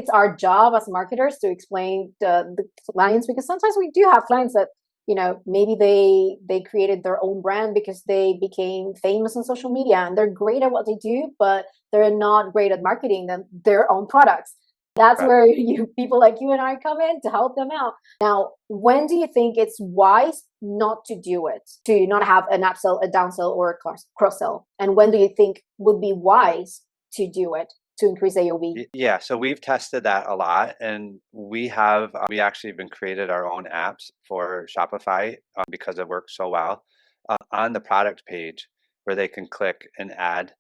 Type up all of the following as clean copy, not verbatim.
it's our job as marketers to explain the clients, because sometimes we do have clients that, maybe they created their own brand because they became famous on social media and they're great at what they do, but they're not great at marketing their own products. That's Right. where people like you and I come in to help them out. Now, when do you think it's wise not to do it, to not have an upsell, a downsell, or a cross sell? And when do you think would be wise to do it to increase AOV? Yeah, so we've tested that a lot, and we actually even created our own apps for Shopify because it works so well. On the product page where they can click and add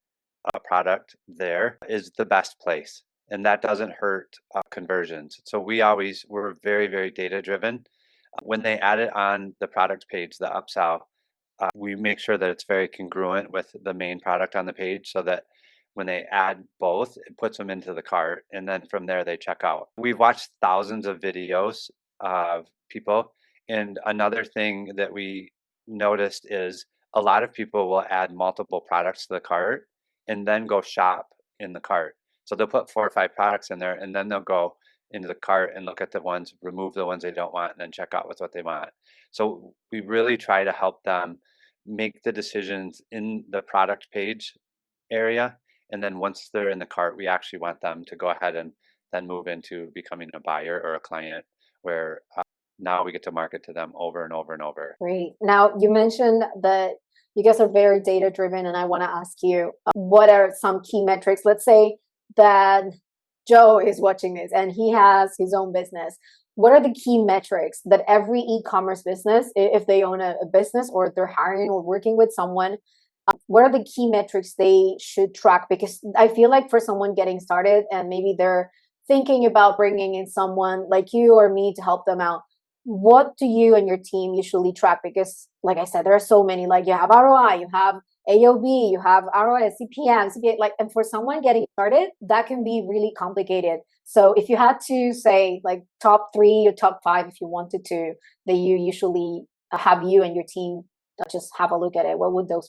a product there is the best place, and that doesn't hurt conversions. So we're very, very data driven. When they add it on the product page, the upsell, we make sure that it's very congruent with the main product on the page so that when they add both, it puts them into the cart, and then from there they check out. We've watched thousands of videos of people, and another thing that we noticed is a lot of people will add multiple products to the cart and then go shop in the cart. So they'll put 4 or 5 products in there, and then they'll go into the cart and look at the ones, remove the ones they don't want, and then check out with what they want. So we really try to help them make the decisions in the product page area. And then once they're in the cart, we actually want them to go ahead and then move into becoming a buyer or a client where now we get to market to them over and over and over. Great. Now, you mentioned that you guys are very data driven, and I want to ask you, what are some key metrics? Let's say that Joe is watching this and he has his own business. What are the key metrics that every e-commerce business, if they own a business or they're hiring or working with someone, what are the key metrics they should track? Because I feel like for someone getting started and maybe they're thinking about bringing in someone like you or me to help them out, what do you and your team usually track? Because like I said, there are so many, like you have ROI, you have AOV, you have ROI, CPM, like, and for someone getting started, that can be really complicated. So if you had to say like top 3 or top 5, if you wanted to, that you usually have you and your team just have a look at it, what would those be?